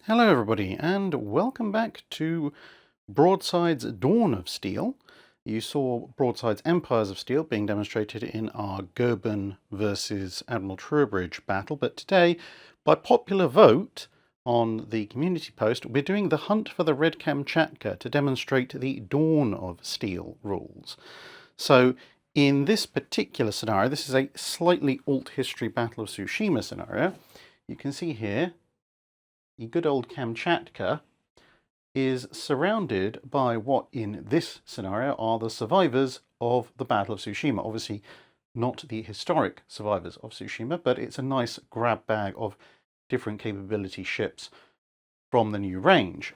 Hello everybody, and welcome back to Broadsides Dawn of Steel. You saw Broadsides Empires of Steel being demonstrated in our Goeben versus Admiral Trowbridge battle, but today, by popular vote on the community post, we're doing the Hunt for the Red Kamchatcka to demonstrate the Dawn of Steel rules. So in this particular scenario, this is a slightly alt history Battle of Tsushima scenario. You can see here the good old Kamchatka is surrounded by what in this scenario are the survivors of the Battle of Tsushima. Obviously not the historic survivors of Tsushima, but it's a nice grab bag of different capability ships from the new range.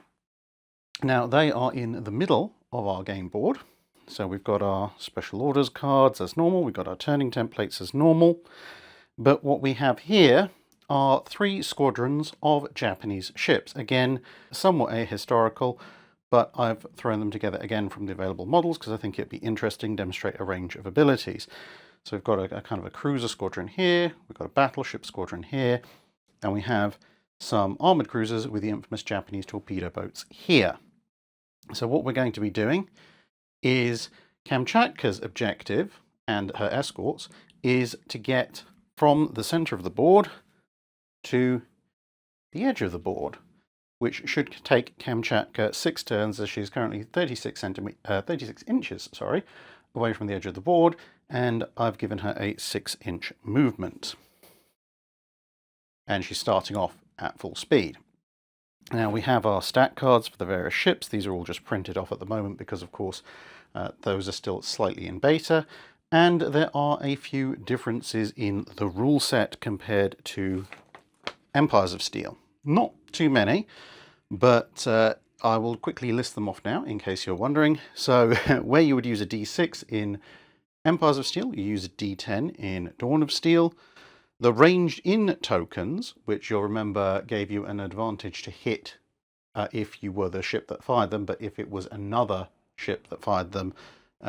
Now they are in the middle of our game board. So we've got our special orders cards as normal, we've got our turning templates as normal, but what we have here are 3 squadrons of Japanese ships. Again, somewhat ahistorical, but I've thrown them together again from the available models because I think it'd be interesting to demonstrate a range of abilities. So we've got a kind of a cruiser squadron here, we've got a battleship squadron here, and we have some armoured cruisers with the infamous Japanese torpedo boats here. So what we're going to be doing is Kamchatka's objective and her escorts is to get from the centre of the board to the edge of the board, which should take Kamchatka 6 turns, as she's currently 36 inches away from the edge of the board, and I've given her a 6-inch movement. And she's starting off at full speed. Now we have our stat cards for the various ships. These are all just printed off at the moment because, of course, those are still slightly in beta. And there are a few differences in the rule set compared to Empires of Steel. Not too many, but I will quickly list them off now in case you're wondering. So where you would use a D6 in Empires of Steel, you use a D10 in Dawn of Steel. The ranged in tokens, which you'll remember gave you an advantage to hit if you were the ship that fired them, but if it was another ship that fired them,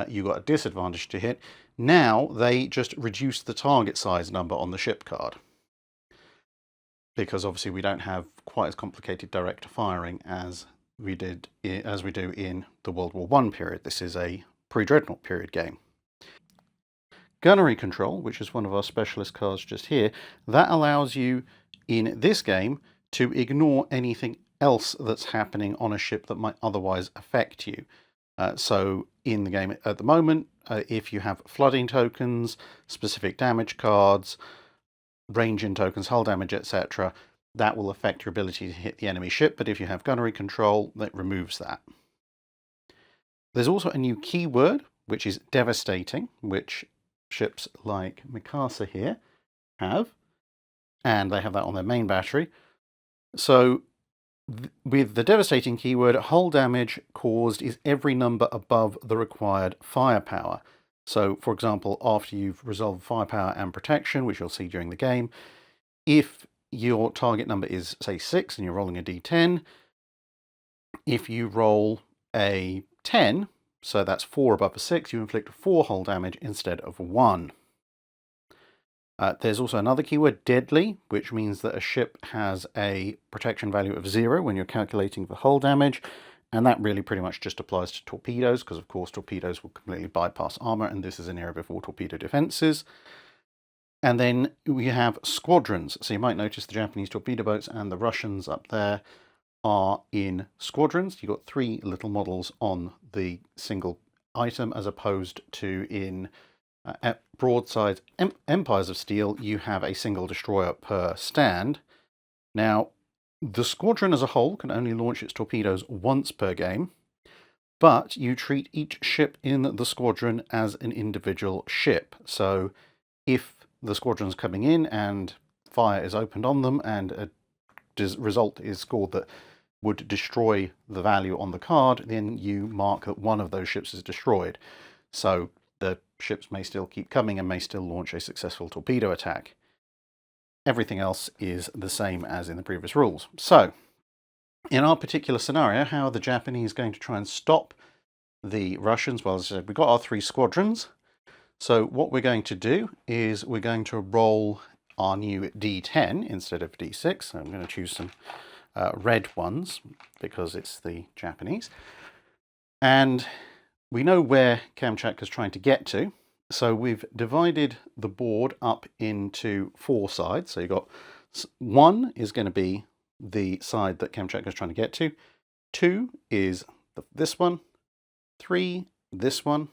you got a disadvantage to hit. Now they just reduce the target size number on the ship card, because obviously we don't have quite as complicated direct firing as we do in the World War I period. This is a pre-Dreadnought period game. Gunnery control, which is one of our specialist cards just here, that allows you in this game to ignore anything else that's happening on a ship that might otherwise affect you. So in the game at the moment, if you have flooding tokens, specific damage cards, range in tokens, hull damage, etc., that will affect your ability to hit the enemy ship, but if you have gunnery control, that removes that. There's also a new keyword, which is devastating, which ships like Mikasa here have, and they have that on their main battery. So with the devastating keyword, hull damage caused is every number above the required firepower. So, for example, after you've resolved firepower and protection, which you'll see during the game, if your target number is, say, 6 and you're rolling a d10, if you roll a 10, so that's 4 above a 6, you inflict 4 hull damage instead of 1. There's also another keyword, deadly, which means that a ship has a protection value of 0 when you're calculating for hull damage. And that really pretty much just applies to torpedoes, because of course torpedoes will completely bypass armor, and this is an era before torpedo defenses. And then we have squadrons. So you might notice the Japanese torpedo boats and the Russians up there are in squadrons. You've got 3 little models on the single item, as opposed to in Broadsides Empires of Steel, you have a single destroyer per stand. Now, the squadron as a whole can only launch its torpedoes once per game, but you treat each ship in the squadron as an individual ship. So if the squadron's coming in and fire is opened on them and a result is scored that would destroy the value on the card, then you mark that one of those ships is destroyed. So the ships may still keep coming and may still launch a successful torpedo attack. Everything else is the same as in the previous rules. So, in our particular scenario, how are the Japanese going to try and stop the Russians? Well, as I said, we've got our 3 squadrons. So what we're going to do is we're going to roll our new D10 instead of D6. So I'm going to choose some red ones because it's the Japanese. And we know where Kamchatcka is trying to get to. So we've divided the board up into 4 sides. So you've got 1 is going to be the side that Kamchatcka is trying to get to. 2 is this one. 3, this one.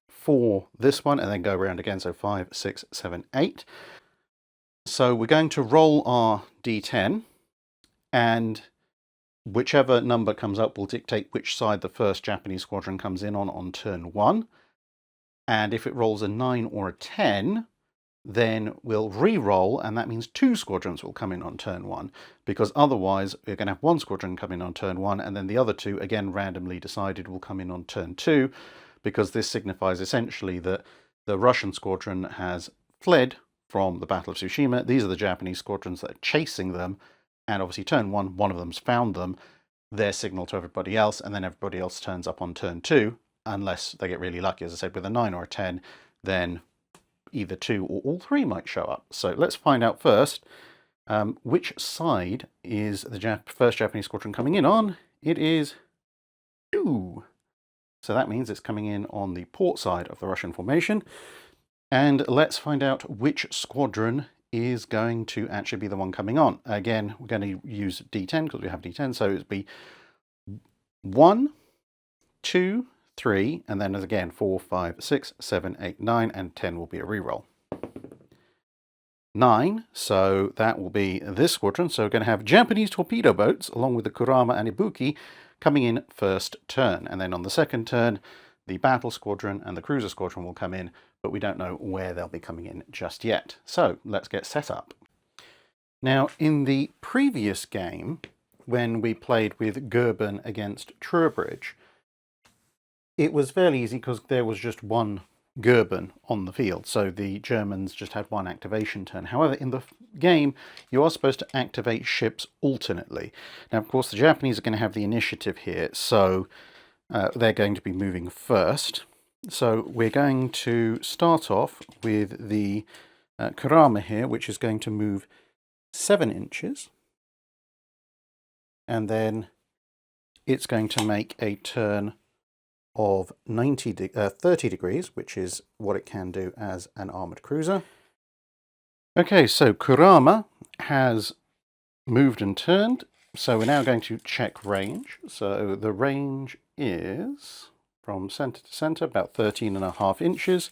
4, this one, and then go around again. So 5, 6, 7, 8. So we're going to roll our d10, and whichever number comes up will dictate which side the first Japanese squadron comes in on turn 1. And if it rolls a 9 or a 10, then we'll re-roll, and that means 2 squadrons will come in on turn 1, because otherwise we're going to have 1 squadron come in on turn 1, and then the other 2, again randomly decided, will come in on turn 2, because this signifies essentially that the Russian squadron has fled from the Battle of Tsushima. These are the Japanese squadrons that are chasing them, and obviously turn 1, one of them's found them, their signal to everybody else, and then everybody else turns up on turn 2, unless they get really lucky, as I said, with a 9 or a 10, then either 2 or all 3 might show up. So let's find out first which side is the first Japanese squadron coming in on. It is 2. So that means it's coming in on the port side of the Russian formation. And let's find out which squadron is going to actually be the one coming on. Again, we're going to use D10 because we have D10. So it'd be 1, 2, 3, and then again 4, 5, 6, 7, 8, 9, and 10 will be a reroll. 9, so that will be this squadron. So we're going to have Japanese torpedo boats along with the Kurama and Ibuki coming in first turn, and then on the second turn the battle squadron and the cruiser squadron will come in, but we don't know where they'll be coming in just yet. So let's get set up. Now, in the previous game, when we played with Goeben against Trowbridge, it was fairly easy because there was just one Goeben on the field, so the Germans just had one activation turn. However, in the game, you are supposed to activate ships alternately. Now, of course, the Japanese are going to have the initiative here, so they're going to be moving first. So we're going to start off with the Kurama here, which is going to move 7 inches. And then it's going to make a turn of 30 degrees, which is what it can do as an armoured cruiser. Okay, so Kurama has moved and turned. So we're now going to check range. So the range is from centre to centre, about 13.5 inches.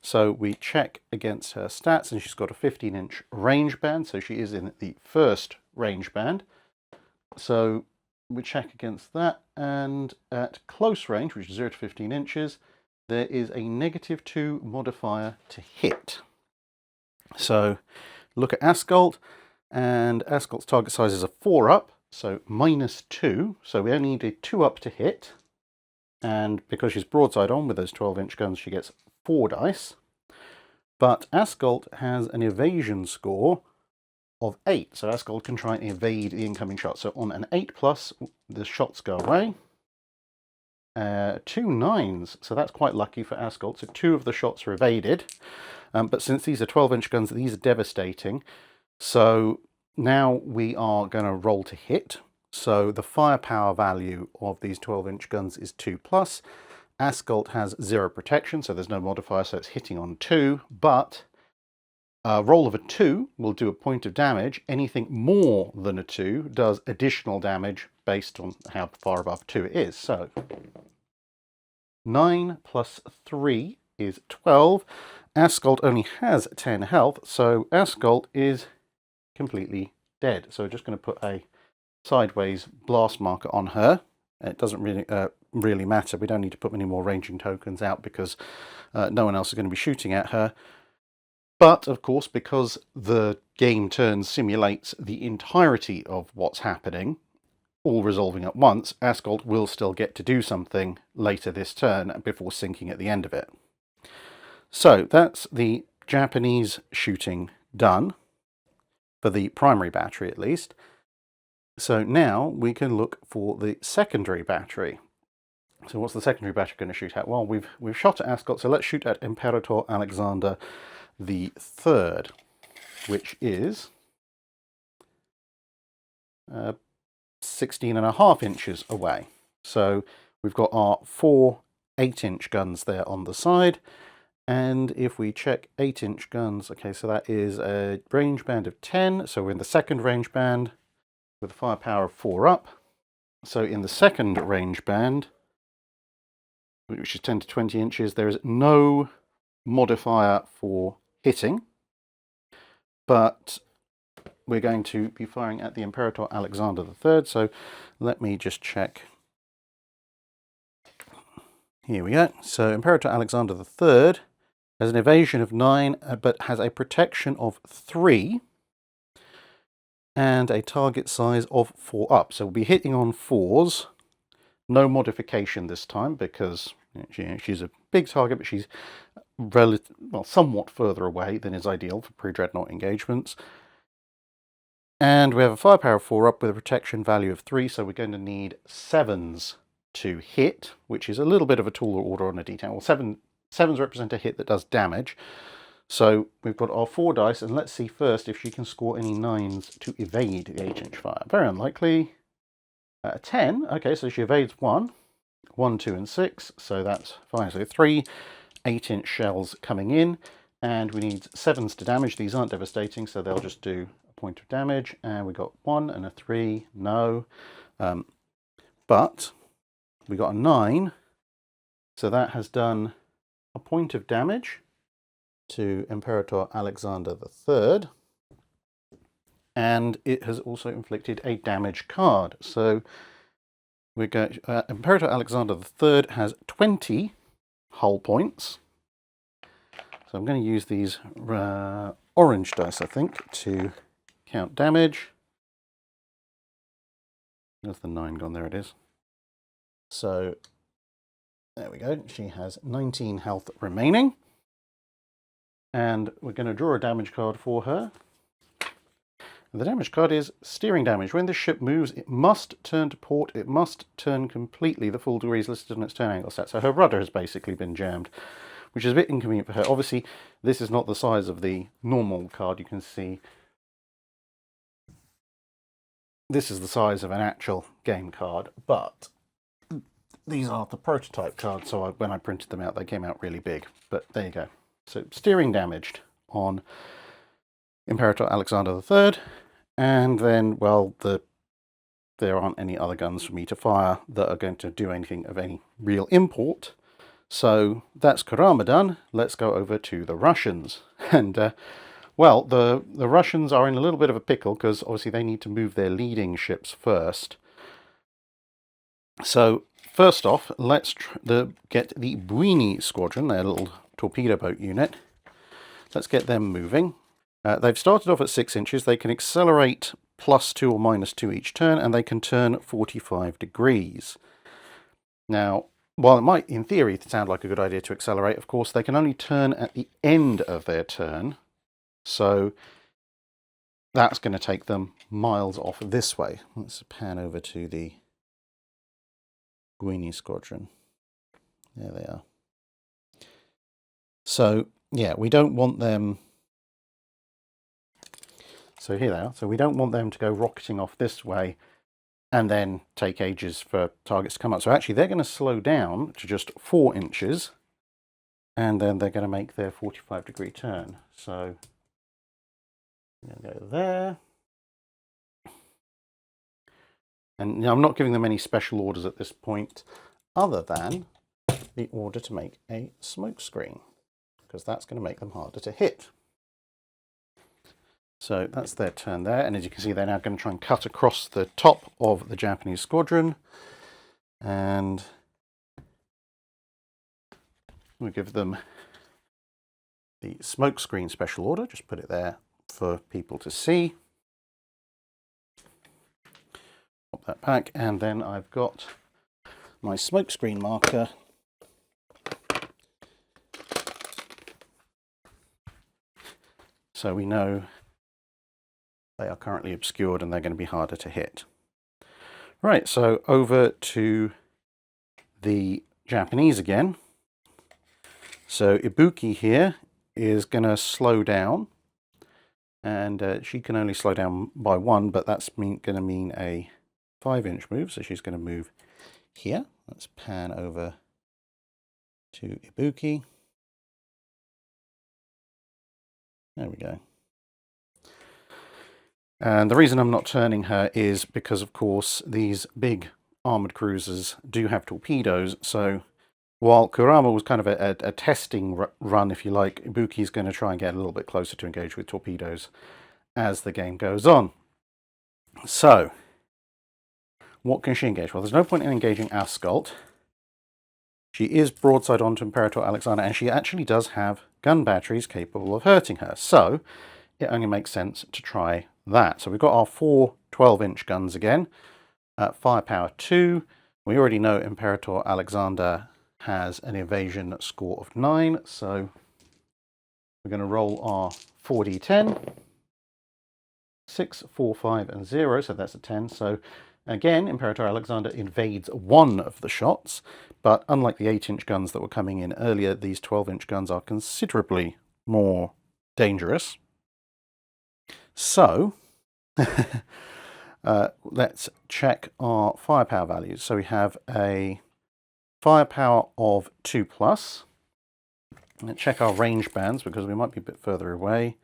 So we check against her stats, and she's got a 15-inch range band, so she is in the first range band. So we check against that, and at close range, which is 0 to 15 inches, there is a -2 modifier to hit. So look at Ascalt, and Ascalt's target size is a 4 up, so -2, so we only need a 2 up to hit. And because she's broadside on with those 12-inch guns, she gets 4 dice. But Ascalt has an evasion score of 8, so Ascalt can try and evade the incoming shot. So on an 8+, the shots go away. 2 9s, so that's quite lucky for Ascalt. So 2 of the shots are evaded. But since these are 12-inch guns, these are devastating. So now we are going to roll to hit. So the firepower value of these 12-inch guns is 2+. Ascalt has 0 protection, so there's no modifier, so it's hitting on 2. But a roll of a 2 will do a point of damage. Anything more than a 2 does additional damage based on how far above 2 it is. So 9 plus 3 is 12. Ascalt only has 10 health, so Ascalt is completely dead. So we're just going to put a sideways blast marker on her. It doesn't really matter. We don't need to put any more ranging tokens out because no one else is going to be shooting at her. But of course, because the game turn simulates the entirety of what's happening, all resolving at once, Ascalt will still get to do something later this turn before sinking at the end of it. So that's the Japanese shooting done, for the primary battery at least. So now we can look for the secondary battery. So what's the secondary battery going to shoot at? Well, we've shot at Ascot, so let's shoot at Imperator Alexander III, which is 16.5 inches away. So we've got our 4 8-inch guns there on the side. And if we check 8-inch guns, okay, so that is a range band of 10. So we're in the second range band with a firepower of 4 up. So in the second range band, which is 10 to 20 inches, there is no modifier for hitting, but we're going to be firing at the Imperator Alexander III. So let me just check. Here we go. So Imperator Alexander III has an evasion of 9, but has a protection of 3 and a target size of 4 up. So we'll be hitting on 4s. No modification this time because she's a big target, but she's somewhat further away than is ideal for pre-dreadnought engagements. And we have a firepower of 4 up with a protection value of 3, so we're going to need 7s to hit, which is a little bit of a taller order on a D10. Well, 7s represent a hit that does damage. So we've got our 4 dice, and let's see first if she can score any 9s to evade the 8-inch fire. Very unlikely. 10, okay, so she evades 1, 1, 2, and 6, so that's fine. So 3 8-inch shells coming in, and we need 7s to damage. These aren't devastating, so they'll just do a point of damage. And we got 1 and a 3, no. But we got a 9, so that has done a point of damage to Imperator Alexander III. And it has also inflicted a damage card. So we're going. Imperator Alexander III has 20 hull points. So I'm going to use these orange dice, I think, to count damage. There's the 9 gone. There it is. So there we go. She has 19 health remaining. And we're going to draw a damage card for her. And the damage card is steering damage. When the ship moves, it must turn to port. It must turn completely the full degrees listed on its turn angle set. So her rudder has basically been jammed, which is a bit inconvenient for her. Obviously, this is not the size of the normal card. You can see this is the size of an actual game card, but these are the prototype cards. So when I printed them out, they came out really big. But there you go. So steering damaged on Imperator Alexander III. And then, well, there aren't any other guns for me to fire that are going to do anything of any real import. So that's Kurama done. Let's go over to the Russians. And, well, the Russians are in a little bit of a pickle because obviously they need to move their leading ships first. So, first off, let's get the Buini Squadron, their little torpedo boat unit. Let's get them moving. They've started off at 6 inches. They can accelerate +2 or -2 each turn, and they can turn 45 degrees. Now, while it might, in theory, sound like a good idea to accelerate, of course, they can only turn at the end of their turn. So that's going to take them miles off this way. Let's pan over to the Buini Squadron. There they are. So, yeah, we don't want them... So here they are. So we don't want them to go rocketing off this way and then take ages for targets to come up. So actually they're going to slow down to just 4 inches, and then they're going to make their 45-degree turn. So I'm going to go there. And I'm not giving them any special orders at this point other than the order to make a smoke screen, because that's going to make them harder to hit. So that's their turn there, and as you can see, they're now going to try and cut across the top of the Japanese squadron, and we'll give them the smoke screen special order. Just put it there for people to see. Pop that back, and then I've got my smoke screen marker so we know they are currently obscured and they're going to be harder to hit. Right, so over to the Japanese again. So Ibuki here is going to slow down, and she can only slow down by 1, but that's going to mean a 5-inch move, so she's going to move here. Let's pan over to Ibuki. There we go. And the reason I'm not turning her is because, of course, these big armoured cruisers do have torpedoes, so while Kurama was kind of a testing run, if you like, Ibuki's going to try and get a little bit closer to engage with torpedoes as the game goes on. So, what can she engage? Well, there's no point in engaging Ascult. She is broadside onto Imperator Alexander, and she actually does have gun batteries capable of hurting her, so it only makes sense to try that. So we've got our 4 12-inch guns again, firepower 2. We already know Imperator Alexander has an evasion score of 9, so we're going to roll our 4d10. 6, 4, 5, and 0, so that's a 10. So again, Imperator Alexander invades one of the shots, but unlike the 8-inch guns that were coming in earlier, these 12-inch guns are considerably more dangerous. So, let's check our firepower values. So we have a firepower of 2+. Let's check our range bands because we might be a bit further away.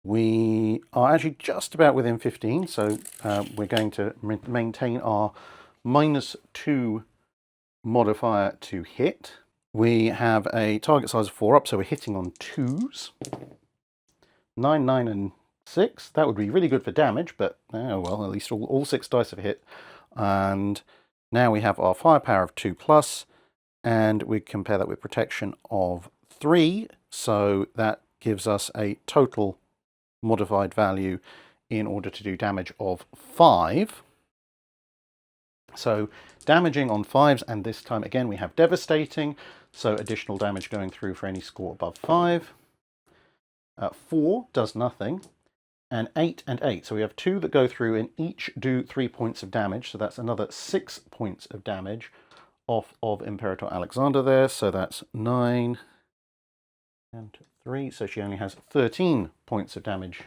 We are actually just about within 15, so we're going to maintain our -2 modifier to hit. We have a target size of 4 up, so we're hitting on 2s. 9, 9, and 6. That would be really good for damage, but oh well, at least all 6 dice have hit. And now we have our firepower of 2+, and we compare that with protection of 3, so that gives us a total modified value in order to do damage of 5. So damaging on 5s, and this time again we have devastating, so additional damage going through for any score above 5. 4 does nothing, and 8 and 8. So we have 2 that go through and each do 3 points of damage, so that's another 6 points of damage off of Imperator Alexander there, so that's 9 and 3, so she only has 13 points of damage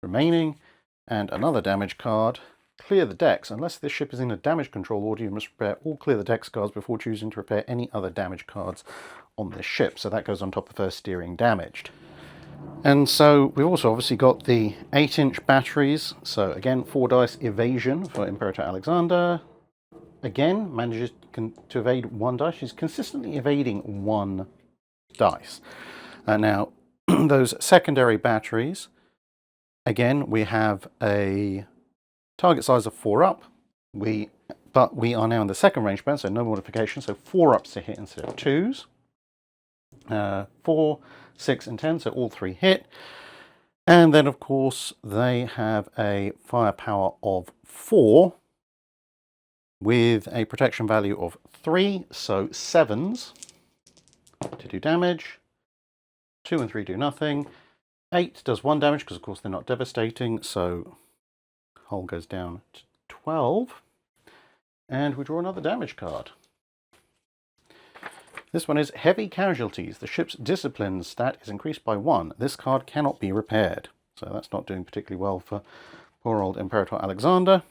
remaining. And another damage card. Clear the decks. Unless this ship is in a damage control order, you must repair all clear the decks cards before choosing to repair any other damage cards on this ship. So that goes on top of her steering damaged. And so we've also obviously got the 8-inch batteries. So again, 4 dice evasion for Imperator Alexander. Again, manages to evade 1 dice. She's consistently evading 1 dice. Now, those secondary batteries, again, we have a target size of 4 up, but we are now in the second range band, so no modification, so 4 ups to hit instead of 2s. 4, 6, and 10, so all 3 hit. And then, of course, they have a firepower of 4 with a protection value of 3, so 7s to do damage. 2 and 3 do nothing. 8 does 1 damage because, of course, they're not devastating, so hull goes down to 12. And we draw another damage card. This one is Heavy Casualties. The ship's discipline stat is increased by 1. This card cannot be repaired. So that's not doing particularly well for poor old Imperator Alexander.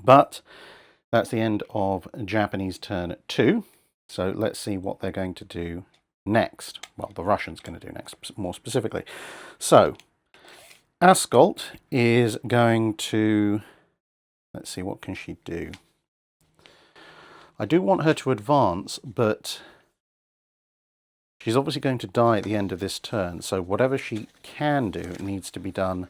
But that's the end of Japanese turn 2. So let's see what they're going to do next. Well, the Russian's going to do next, more specifically. So, Ascult is going to... Let's see, what can she do? I do want her to advance, but she's obviously going to die at the end of this turn. So whatever she can do needs to be done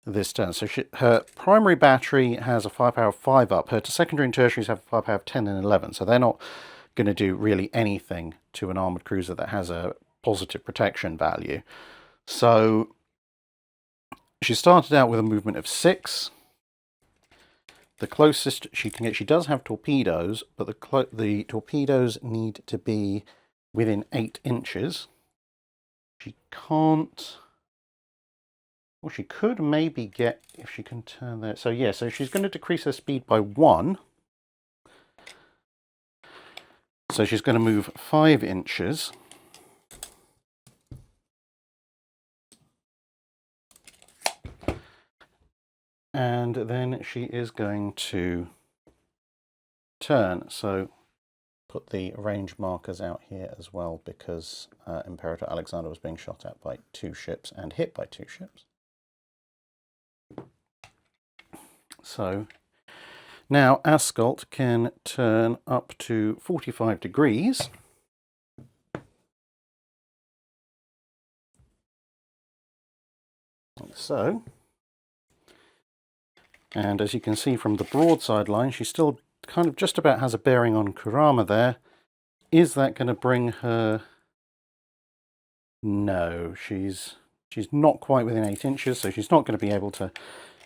this turn. So her primary battery has a firepower of 5 up. Her secondary and tertiaries have a firepower of 10 and 11. So they're not going to do really anything to an armoured cruiser that has a positive protection value. So she started out with a movement of 6. The closest she can get, she does have torpedoes, but the torpedoes need to be within 8 inches. She can't... Well, she could maybe get, if she can turn there. So yeah, so she's going to decrease her speed by 1. So she's going to move 5 inches. And then she is going to turn. So put the range markers out here as well, because Imperator Alexander was being shot at by 2 ships and hit by 2 ships. So now Ascot can turn up to 45 degrees. Like so. And as you can see from the broadside line, she still kind of just about has a bearing on Kurama there. Is that going to bring her? No, she's not quite within 8 inches, so she's not going to be able to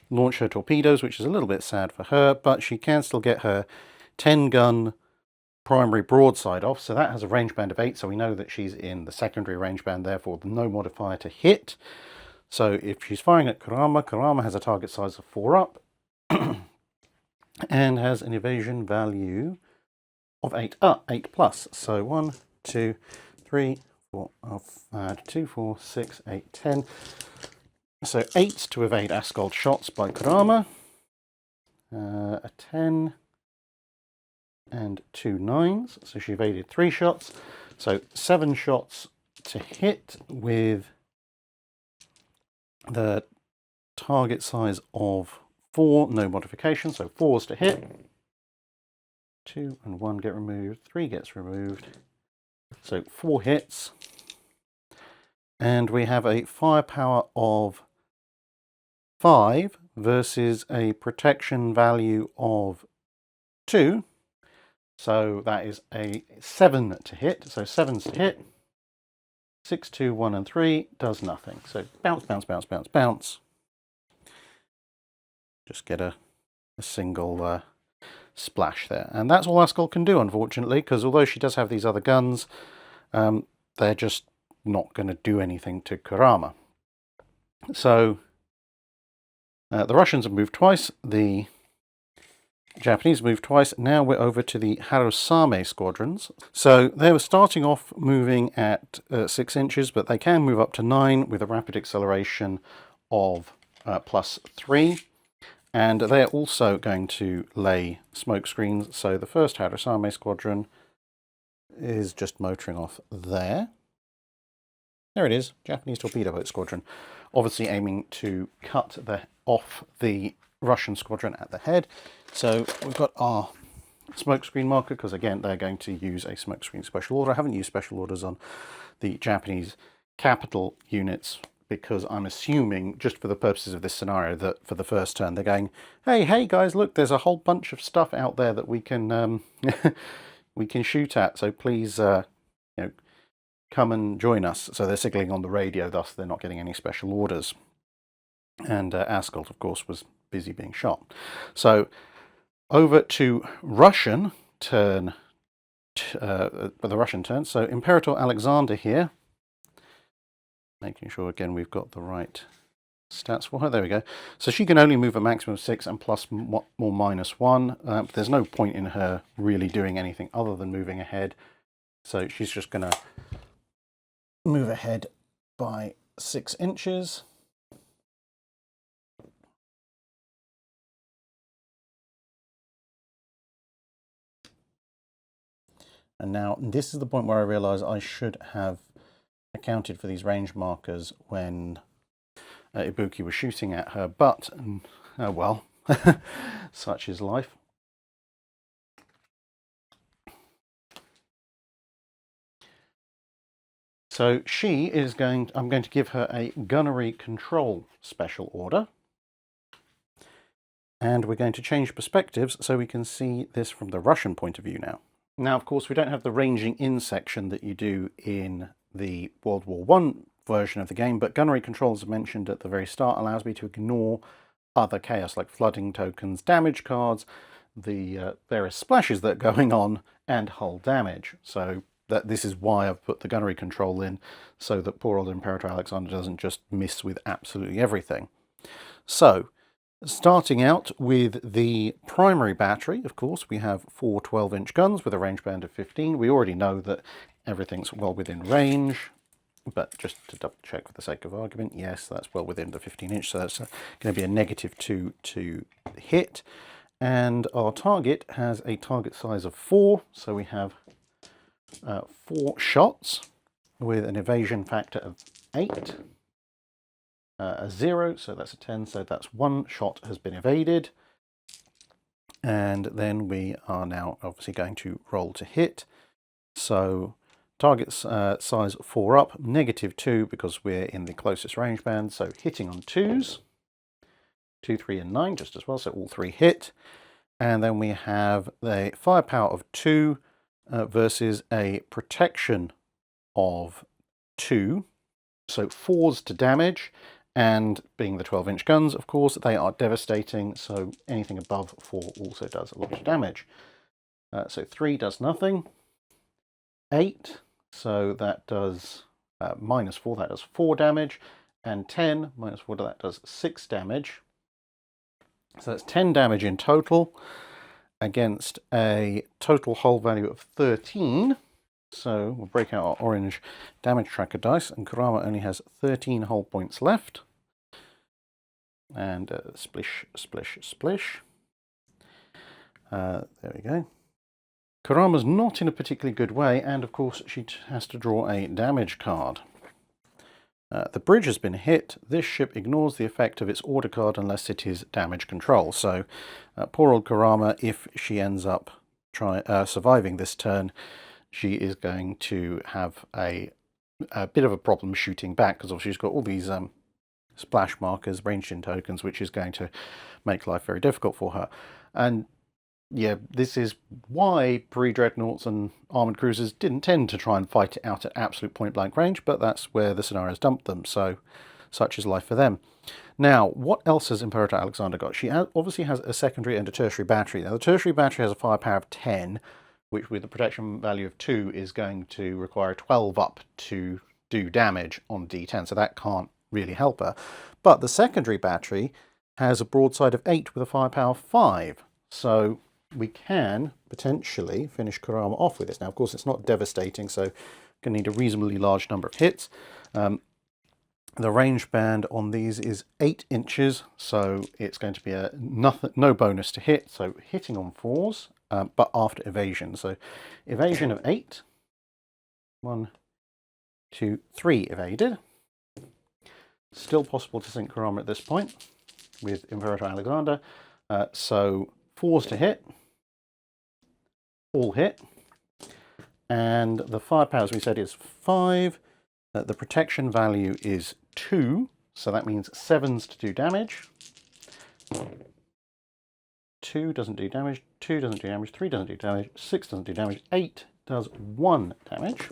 launch her torpedoes, which is a little bit sad for her, but she can still get her 10-gun primary broadside off, so that has a range band of 8, so we know that she's in the secondary range band, therefore no modifier to hit. So if she's firing at Kurama, Kurama has a target size of 4 up, and has an evasion value of 8 up, 8 plus. So 1, 2, 3, 4, 2, 4, 6, 8, 10. So 8 to evade Ascot shots by Kurama, a 10 and 2 9s, so she evaded 3 shots, so 7 shots to hit with the target size of 4, no modification, so 4s to hit, 2 and 1 get removed, 3 gets removed, so 4 hits, and we have a firepower of 5 versus a protection value of 2, so that is a 7 to hit, so 7s to hit, 6, 2, 1 and 3 does nothing, so bounce, bounce, bounce, bounce, bounce, just get a single splash there, and that's all Ascot can do, unfortunately, because although she does have these other guns, they're just not going to do anything to Kurama. So the Russians have moved twice, the Japanese moved twice. Now we're over to the Harusame squadrons. So they were starting off moving at 6 inches, but they can move up to 9 with a rapid acceleration of +3. And they are also going to lay smoke screens. So the first Harusame squadron is just motoring off there. There it is, Japanese torpedo boat squadron. Obviously aiming to cut off the Russian squadron at the head. So we've got our smokescreen marker, because again they're going to use a smokescreen special order. I haven't used special orders on the Japanese capital units because I'm assuming, just for the purposes of this scenario, that for the first turn they're going, hey guys, look, there's a whole bunch of stuff out there that we can we can shoot at, so please come and join us. So they're signaling on the radio, thus they're not getting any special orders. And Ascot, of course, was busy being shot. So over to Russian turn, the Russian turn. So Imperator Alexander here, making sure again we've got the right stats for her. There we go. So she can only move a maximum of 6 and plus or -1. There's no point in her really doing anything other than moving ahead. So she's just going to move ahead by 6 inches. And now this is the point where I realise I should have accounted for these range markers when Ibuki was shooting at her, but oh well, such is life. So she is I'm going to give her a gunnery control special order. And we're going to change perspectives so we can see this from the Russian point of view now. Now, of course, we don't have the ranging in section that you do in the World War I version of the game, but gunnery control, as mentioned at the very start, allows me to ignore other chaos like flooding tokens, damage cards, the various splashes that are going on, and hull damage. So this is why I've put the gunnery control in, so that poor old Imperator Alexander doesn't just miss with absolutely everything. So, starting out with the primary battery, of course, we have 4 12-inch guns with a range band of 15. We already know that everything's well within range. but just to double check for the sake of argument, yes, that's well within the 15-inch, so that's going to be a -2 to hit. And our target has a target size of 4, so we have 4 shots with an evasion factor of 8, a 0, so that's a 10, so that's 1 shot has been evaded. And then we are now obviously going to roll to hit. So target size 4 up, -2 because we're in the closest range band, so hitting on 2s, 2, 3 and 9 just as well, so all 3 hit. And then we have the firepower of 2 versus a protection of 2, so 4s to damage, and being the 12-inch guns, of course, they are devastating, so anything above 4 also does a lot of damage. So 3 does nothing, 8, so that does -4, that does 4 damage, and 10, -4, that does 6 damage. So that's 10 damage in total against a total hull value of 13. So we'll break out our orange damage tracker dice, and Kurama only has 13 hull points left. And splish, splish, splish. There we go. Kurama's not in a particularly good way, and of course she has to draw a damage card. The bridge has been hit. This ship ignores the effect of its order card unless it is damage control. So poor old Kurama, if she ends up surviving this turn, she is going to have a bit of a problem shooting back, because obviously she's got all these splash markers, ranged in tokens, which is going to make life very difficult for her. And yeah, this is why pre-dreadnoughts and armoured cruisers didn't tend to try and fight it out at absolute point-blank range, but that's where the scenarios dumped them, so such is life for them. Now, what else has Imperator Alexander got? She obviously has a secondary and a tertiary battery. Now, the tertiary battery has a firepower of 10, which with a protection value of 2 is going to require 12 up to do damage on D10, so that can't really help her. But the secondary battery has a broadside of 8 with a firepower of 5, so we can potentially finish Kurama off with this. Now, of course, it's not devastating, so going to need a reasonably large number of hits. The range band on these is 8 inches, so it's going to be no bonus to hit, so hitting on 4s, but after evasion. So evasion of 8. 1, 2, 3 evaded. Still possible to sink Kurama at this point with Imperator Alexander. So 4s to hit. All hit. And the firepower, as we said, is 5. The protection value is 2, so that means 7s to do damage. 2 doesn't do damage, 2 doesn't do damage, 3 doesn't do damage, 6 doesn't do damage, 8 does 1 damage.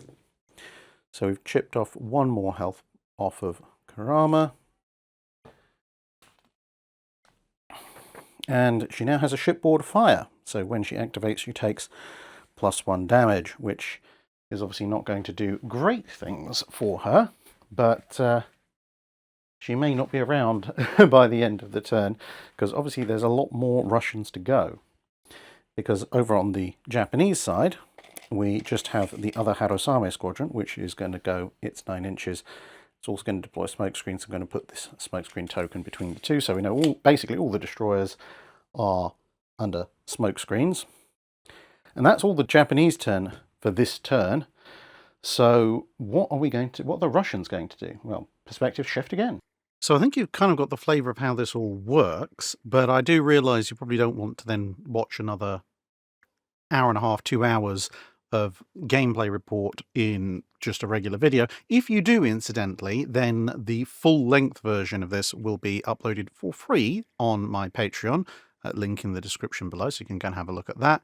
So we've chipped off 1 more health off of Kurama. And she now has a shipboard fire, so when she activates she takes +1 damage, which is obviously not going to do great things for her, but she may not be around by the end of the turn, because obviously there's a lot more Russians to go. Because over on the Japanese side, we just have the other Harusame squadron, which is going to go, it's 9 inches. It's also going to deploy smoke screens. So I'm going to put this smoke screen token between the two, so we know basically all the destroyers are under smoke screens. And that's all the Japanese turn for this turn. So what are the Russians going to do? Well, perspective shift again. So I think you've kind of got the flavour of how this all works, but I do realise you probably don't want to then watch another hour and a half, 2 hours of gameplay report in just a regular video. If you do, incidentally, then the full-length version of this will be uploaded for free on my Patreon, link in the description below, so you can go and have a look at that.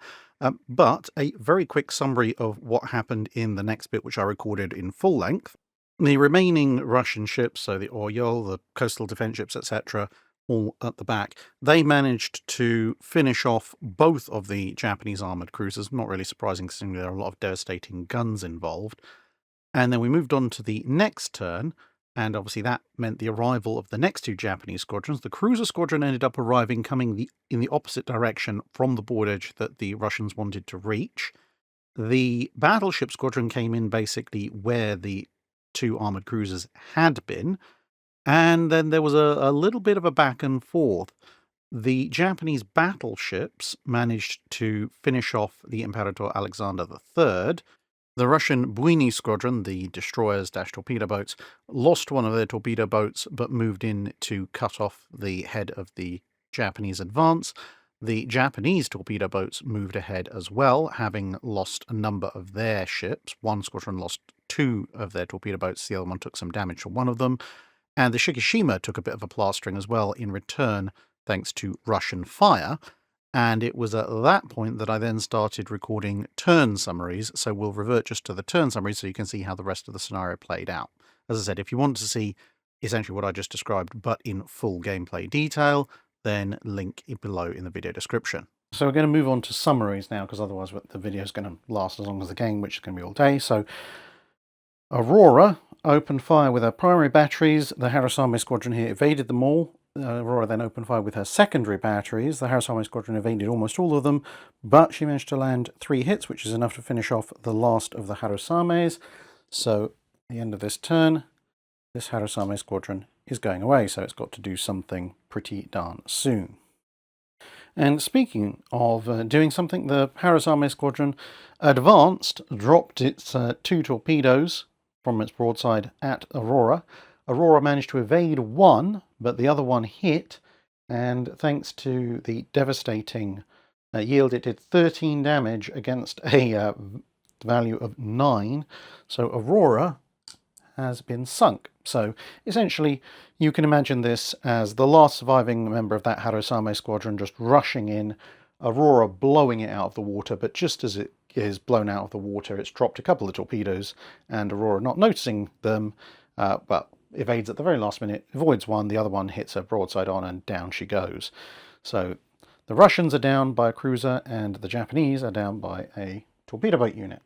But a very quick summary of what happened in the next bit, which I recorded in full length. The remaining Russian ships, so the Oryol, the coastal defense ships, etc., all at the back, they managed to finish off both of the Japanese armoured cruisers. Not really surprising, considering there are a lot of devastating guns involved. And then we moved on to the next turn, and obviously that meant the arrival of the next 2 Japanese squadrons. The cruiser squadron ended up arriving, coming in the opposite direction from the board edge that the Russians wanted to reach. The battleship squadron came in basically where the two armoured cruisers had been. And then there was a little bit of a back and forth. The Japanese battleships managed to finish off the Imperator Alexander III. The Russian Buini squadron, the destroyers-torpedo boats, lost one of their torpedo boats but moved in to cut off the head of the Japanese advance. The Japanese torpedo boats moved ahead as well, having lost a number of their ships. One squadron lost two of their torpedo boats, the other one took some damage from one of them. And the Shikishima took a bit of a plastering as well in return, thanks to Russian fire. And it was at that point that I then started recording turn summaries, so we'll revert just to the turn summaries so you can see how the rest of the scenario played out. As I said, if you want to see essentially what I just described, but in full gameplay detail, then link below in the video description. So we're going to move on to summaries now, because otherwise the video is going to last as long as the game, which is going to be all day. So Aurora opened fire with her primary batteries. The Harusame squadron here evaded them all. Aurora then opened fire with her secondary batteries. The Harusame squadron evaded almost all of them, but she managed to land 3 hits, which is enough to finish off the last of the Harusames. So at the end of this turn, this Harusame squadron is going away, so it's got to do something pretty darn soon. And speaking of doing something, the Harusame squadron advanced, dropped its 2 torpedoes from its broadside at Aurora. Aurora managed to evade one, but the other one hit, and thanks to the devastating yield, it did 13 damage against a value of 9. So Aurora has been sunk. So essentially, you can imagine this as the last surviving member of that Harusame squadron just rushing in, Aurora blowing it out of the water, but just as it is blown out of the water, it's dropped a couple of torpedoes, and Aurora, not noticing them, but evades at the very last minute, avoids one, the other one hits her broadside on, and down she goes. So the Russians are down by a cruiser, and the Japanese are down by a torpedo boat unit.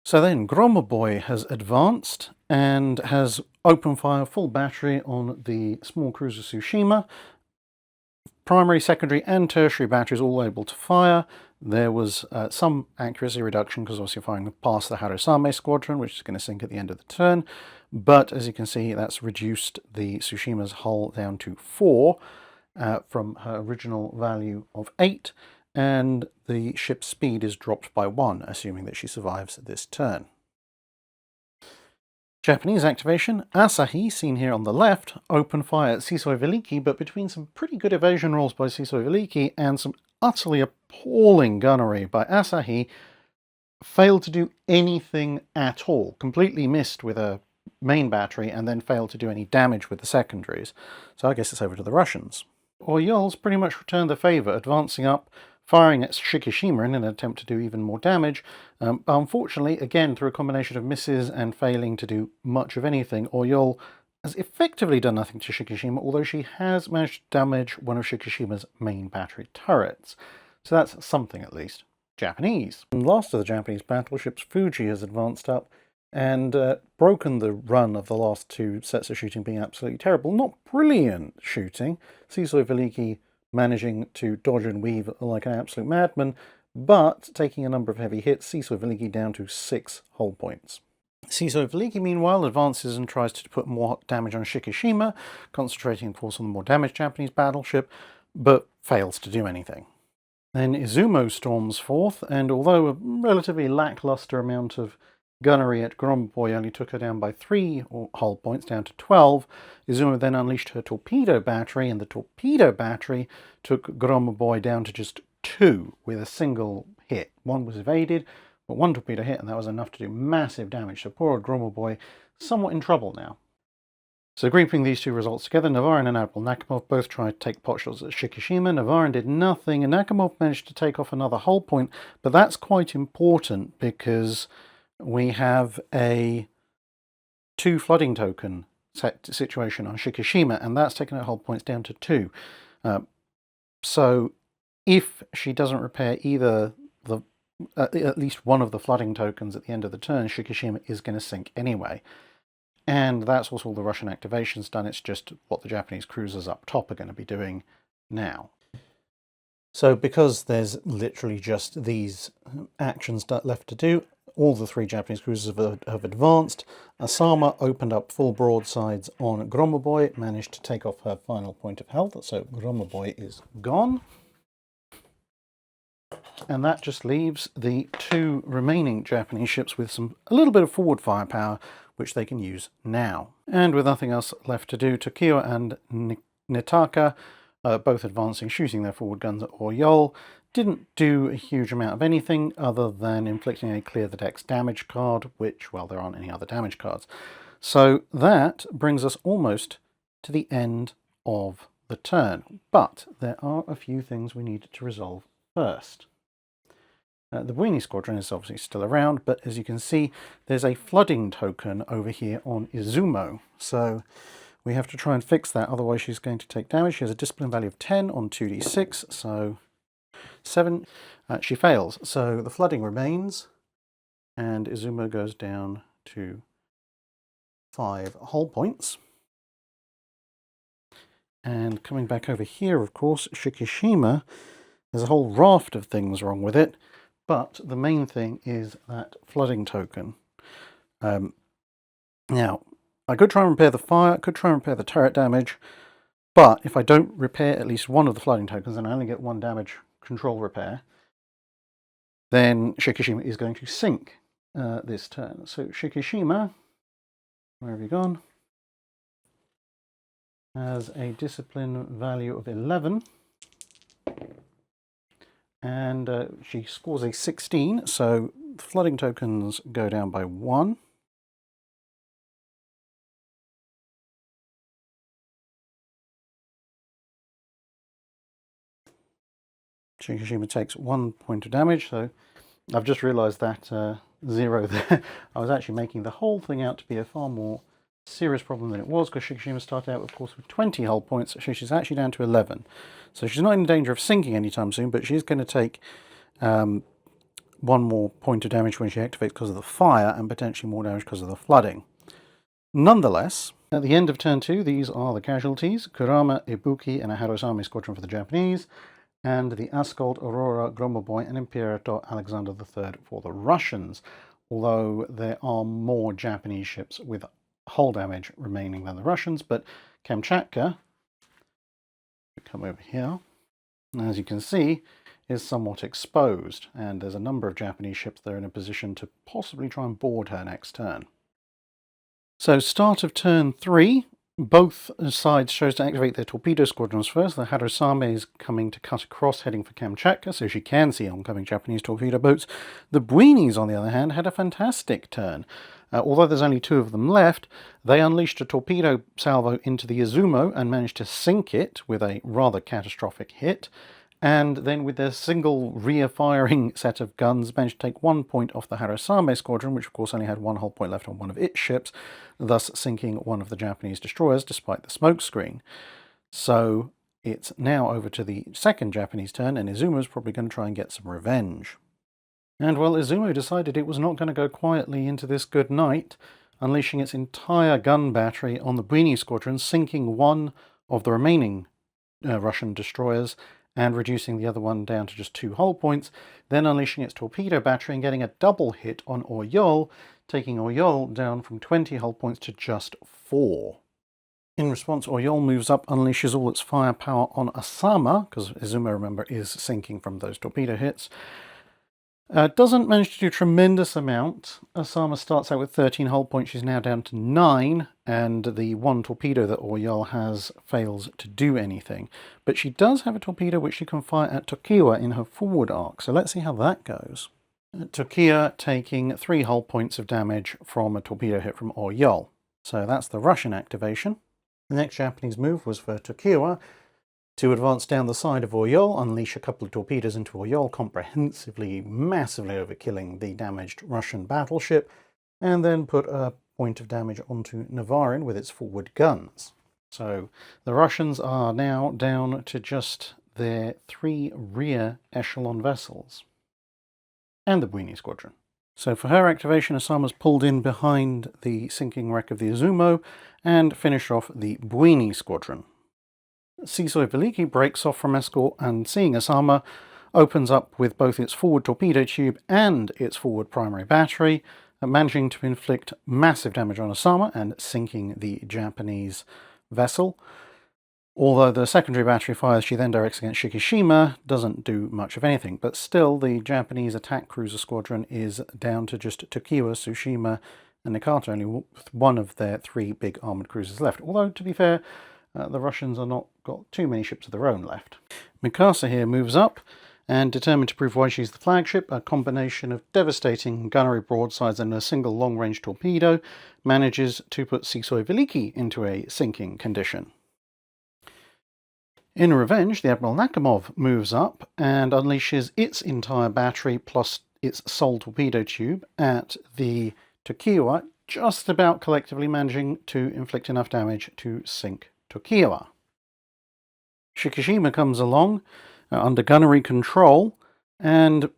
So then Gromoboy has advanced and has opened fire full battery on the small cruiser Tsushima. Primary, secondary and tertiary batteries all able to fire. There was some accuracy reduction because obviously firing past the Harusame squadron, which is going to sink at the end of the turn. But as you can see, that's reduced the Tsushima's hull down to 4 from her original value of 8. And the ship's speed is dropped by 1, assuming that she survives this turn. Japanese activation, Asahi, seen here on the left, opened fire at Sisoi Veliki, but between some pretty good evasion rolls by Sisoi Veliki and some utterly appalling gunnery by Asahi, failed to do anything at all. Completely missed with a main battery and then failed to do any damage with the secondaries. So I guess it's over to the Russians. Orioles pretty much returned the favour, advancing up, firing at Shikishima in an attempt to do even more damage. Unfortunately, again, through a combination of misses and failing to do much of anything, Oriole has effectively done nothing to Shikishima, although she has managed to damage one of Shikishima's main battery turrets. So that's something at least. Japanese. And last of the Japanese battleships, Fuji, has advanced up and broken the run of the last 2 sets of shooting being absolutely terrible. Not brilliant shooting. Sisoi Veliki managing to dodge and weave like an absolute madman, but taking a number of heavy hits, Sisoi Veliki down to 6 hull points. Sisoi Veliki, meanwhile, advances and tries to put more damage on Shikishima, concentrating, of course, on the more damaged Japanese battleship, but fails to do anything. Then Izumo storms forth, and although a relatively lackluster amount of gunnery at Gromoboy only took her down by 3 hull points, down to 12, Izumo then unleashed her torpedo battery, and the torpedo battery took Gromoboy down to just 2 with a single hit. One was evaded, but 1 torpedo hit, and that was enough to do massive damage. So poor old Gromoboy somewhat in trouble now. So grouping these 2 results together, Navarin and Admiral Nakamov both tried to take potshots at Shikishima. Navarin did nothing, and Nakamov managed to take off another hull point, but that's quite important because we have a 2 flooding token situation on Shikishima, and that's taken her hull points down to 2. So if she doesn't repair either at least one of the flooding tokens at the end of the turn, Shikishima is going to sink anyway. And that's what all the Russian activation's done. It's just what the Japanese cruisers up top are going to be doing now. So because there's literally just these actions left to do, all the three Japanese cruisers have advanced. Asama opened up full broadsides on Gromoboy, managed to take off her final point of health, so Gromoboy is gone. And that just leaves the two remaining Japanese ships with a little bit of forward firepower, which they can use now. And with nothing else left to do, Tokiwa and Nitaka, both advancing, shooting their forward guns at Oryol, didn't do a huge amount of anything other than inflicting a clear the decks damage card, which, well, there aren't any other damage cards. So that brings us almost to the end of the turn. But there are a few things we need to resolve first. The Buini Squadron is obviously still around, but as you can see, there's a flooding token over here on Izumo. So we have to try and fix that, otherwise she's going to take damage. She has a discipline value of 10 on 2d6, so 7. She fails, so the flooding remains, and Izumo goes down to 5 hull points. And coming back over here, of course, Shikishima, there's a whole raft of things wrong with it, but the main thing is that flooding token. Now, I could try and repair the fire, could try and repair the turret damage, but if I don't repair at least one of the flooding tokens and I only get one damage control repair, then Shikishima is going to sink this turn. So Shikishima, where have you gone? Has a discipline value of 11. And she scores a 16, so the flooding tokens go down by 1. Shikishima takes 1 point of damage, so I've just realised that 0 there. I was actually making the whole thing out to be a far more serious problem than it was, because Shikishima started out, of course, with 20 hull points, so she's actually down to 11. So she's not in danger of sinking anytime soon, but she's going to take 1 more point of damage when she activates because of the fire, and potentially more damage because of the flooding. Nonetheless, at the end of turn 2, these are the casualties: Kurama, Ibuki, and a Harusame squadron for the Japanese, and the Ascald, Aurora, Gromoboy, and Imperator Alexander III for the Russians, although there are more Japanese ships with hull damage remaining than the Russians. But Kamchatcka, come over here, as you can see, is somewhat exposed, and there's a number of Japanese ships that are in a position to possibly try and board her next turn. So start of turn 3, both sides chose to activate their torpedo squadrons first. The Harusame is coming to cut across, heading for Kamchatka, so she can see oncoming Japanese torpedo boats. The Buinis, on the other hand, had a fantastic turn. Although there's only 2 of them left, they unleashed a torpedo salvo into the Izumo and managed to sink it with a rather catastrophic hit. And then with their single rear-firing set of guns, managed to take 1 point off the Harusame squadron, which of course only had 1 hull point left on one of its ships, thus sinking one of the Japanese destroyers despite the smoke screen. So it's now over to the second Japanese turn, and Izumo's probably going to try and get some revenge. And well, Izumo decided it was not going to go quietly into this good night, unleashing its entire gun battery on the Buini squadron, sinking one of the remaining Russian destroyers, and reducing the other one down to just 2 hull points, then unleashing its torpedo battery and getting a double hit on Oryol, taking Oryol down from 20 hull points to just 4. In response, Oryol moves up, unleashes all its firepower on Asama, because Izumo, remember, is sinking from those torpedo hits. Doesn't manage to do a tremendous amount. Asama starts out with 13 hull points, she's now down to 9, and the 1 torpedo that Oryol has fails to do anything. But she does have a torpedo which she can fire at Tokiwa in her forward arc, so let's see how that goes. Tokiwa taking 3 hull points of damage from a torpedo hit from Oryol. So that's the Russian activation. The next Japanese move was for Tokiwa to advance down the side of Oryol, unleash a couple of torpedoes into Oryol, comprehensively, massively overkilling the damaged Russian battleship, and then put a point of damage onto Navarin with its forward guns. So the Russians are now down to just their 3 rear echelon vessels, and the Buini squadron. So for her activation, Asama's pulled in behind the sinking wreck of the Izumo and finished off the Buini squadron. Sisoi Veliki breaks off from escort, and seeing Asama, opens up with both its forward torpedo tube and its forward primary battery, managing to inflict massive damage on Osama and sinking the Japanese vessel. Although the secondary battery fire she then directs against Shikishima doesn't do much of anything, but still the Japanese attack cruiser squadron is down to just Tokiwa, Tsushima and Nakata, only with one of their 3 big armoured cruisers left. Although, to be fair, the Russians have not got too many ships of their own left. Mikasa here moves up, and determined to prove why she's the flagship, a combination of devastating gunnery broadsides and a single long-range torpedo manages to put Sisoi Veliki into a sinking condition. In revenge, the Admiral Nakhimov moves up and unleashes its entire battery plus its sole torpedo tube at the Tokiwa, just about collectively managing to inflict enough damage to sink Tokiwa. Shikishima comes along under gunnery control and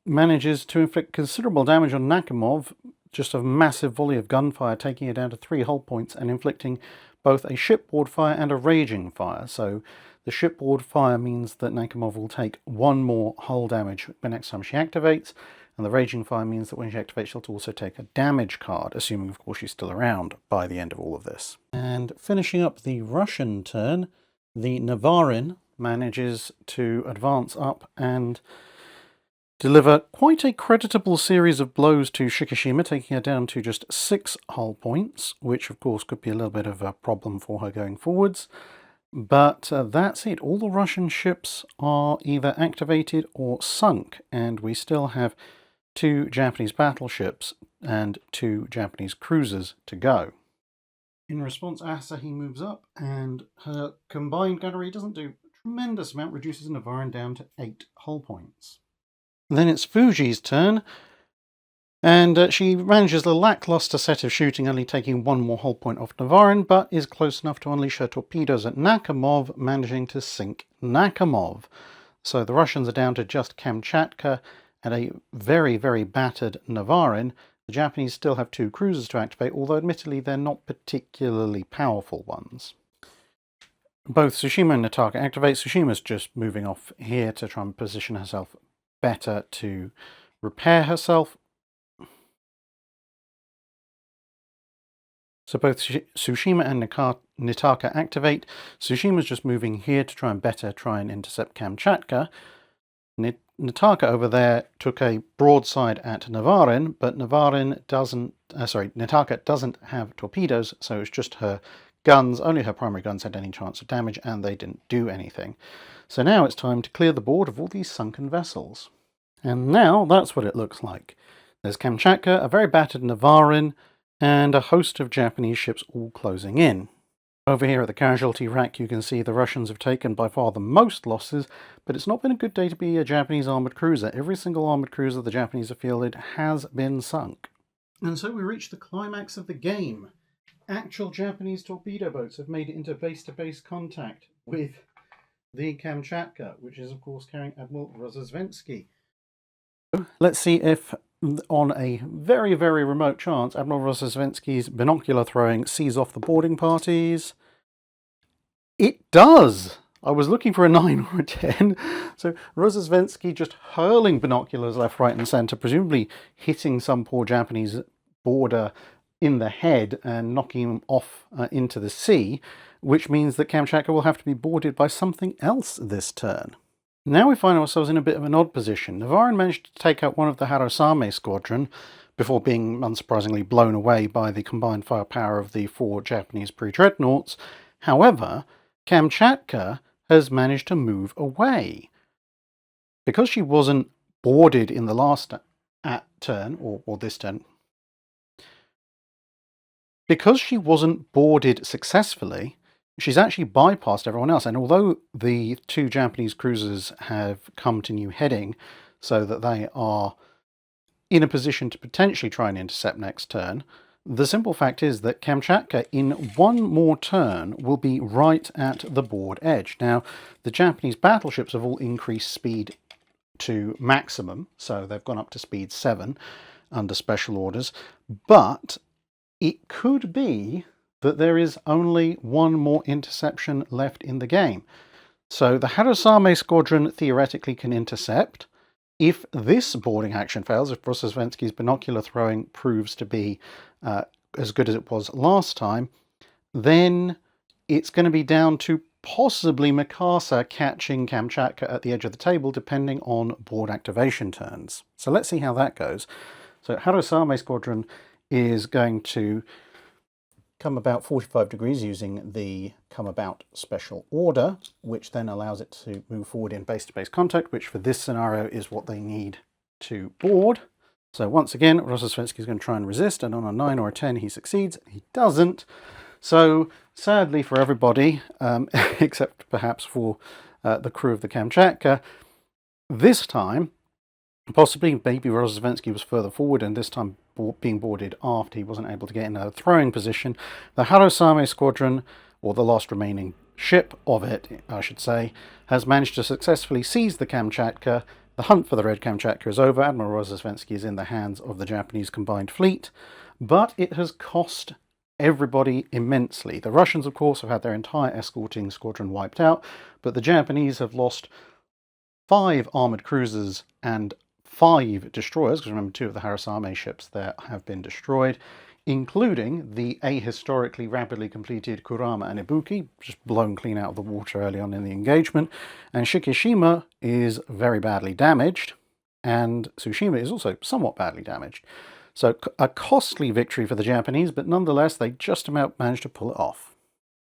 manages to inflict considerable damage on Nakhimov, just a massive volley of gunfire, taking it down to 3 hull points and inflicting both a shipboard fire and a raging fire. So the shipboard fire means that Nakhimov will take 1 more hull damage the next time she activates, and the raging fire means that when she activates she'll also take a damage card, assuming of course she's still around by the end of all of this. And finishing up the Russian turn, the Navarin manages to advance up and deliver quite a creditable series of blows to Shikishima, taking her down to just 6 hull points, which of course could be a little bit of a problem for her going forwards. But that's it. All the Russian ships are either activated or sunk, and we still have 2 Japanese battleships and 2 Japanese cruisers to go. In response, Asahi moves up, and her combined gunnery doesn't do a tremendous amount, reduces Navarin down to 8 hull points. Then it's Fuji's turn, and she manages a lackluster set of shooting, only taking 1 more hull point off Navarin, but is close enough to unleash her torpedoes at Nakhimov, managing to sink Nakhimov. So the Russians are down to just Kamchatka and a very, very battered Navarin. The Japanese still have 2 cruisers to activate, although admittedly they're not particularly powerful ones. Both Tsushima and Nataka activate. Tsushima's just moving off here to try and position herself better to repair herself. So both Tsushima and Nataka activate. Tsushima's just moving here to try and intercept Kamchatka. Nataka over there took a broadside at Navarin, but Nataka doesn't have torpedoes, so it's just her guns. Only her primary guns had any chance of damage, and they didn't do anything. So now it's time to clear the board of all these sunken vessels. And now that's what it looks like. There's Kamchatka, a very battered Navarin, and a host of Japanese ships all closing in. Over here at the casualty rack you can see the Russians have taken by far the most losses, but it's not been a good day to be a Japanese armoured cruiser. Every single armoured cruiser the Japanese have fielded has been sunk. And so we reach the climax of the game. Actual Japanese torpedo boats have made it into base-to-base contact with the Kamchatka, which is of course carrying Admiral Rozhesvensky. Let's see if, on a very, very remote chance, Admiral Rozhesvensky's binocular throwing sees off the boarding parties. It does! I was looking for a 9 or a 10. So Rozhesvensky just hurling binoculars left, right and centre, presumably hitting some poor Japanese boarder in the head and knocking him off into the sea, which means that Kamchatka will have to be boarded by something else this turn. Now we find ourselves in a bit of an odd position. Navarin managed to take out one of the Harosame squadron before being unsurprisingly blown away by the combined firepower of the 4 Japanese pre-dreadnoughts. However, Kamchatka has managed to move away. Because she wasn't boarded in the last turn, or this turn, because she wasn't boarded successfully, she's actually bypassed everyone else, and although the 2 Japanese cruisers have come to new heading so that they are in a position to potentially try and intercept next turn, the simple fact is that Kamchatka in 1 more turn will be right at the board edge. Now, the Japanese battleships have all increased speed to maximum, so they've gone up to speed 7 under special orders, but it could be that there is only 1 more interception left in the game. So the Harusame Squadron theoretically can intercept. If this boarding action fails, if Brzezinski's binocular throwing proves to be as good as it was last time, then it's going to be down to possibly Mikasa catching Kamchatcka at the edge of the table, depending on board activation turns. So let's see how that goes. So Harusame Squadron is going to come about 45 degrees using the come about special order, which then allows it to move forward in base-to-base contact, which for this scenario is what they need to board. So once again, Brzezinski is going to try and resist, and on a 9 or a 10 he succeeds. He doesn't. So sadly for everybody, except perhaps for the crew of the Kamchatka, this time, possibly maybe Brzezinski was further forward and this time being boarded after he wasn't able to get in a throwing position, the Harusame Squadron, or the last remaining ship of it, I should say, has managed to successfully seize the Kamchatka. The hunt for the Red Kamchatka is over. Admiral Brzezinski is in the hands of the Japanese combined fleet, but it has cost everybody immensely. The Russians, of course, have had their entire escorting squadron wiped out, but the Japanese have lost 5 armoured cruisers and 5 destroyers, because remember 2 of the Harusame ships there have been destroyed, including the ahistorically rapidly completed Kurama and Ibuki, just blown clean out of the water early on in the engagement, and Shikishima is very badly damaged, and Tsushima is also somewhat badly damaged. So a costly victory for the Japanese, but nonetheless they just about managed to pull it off.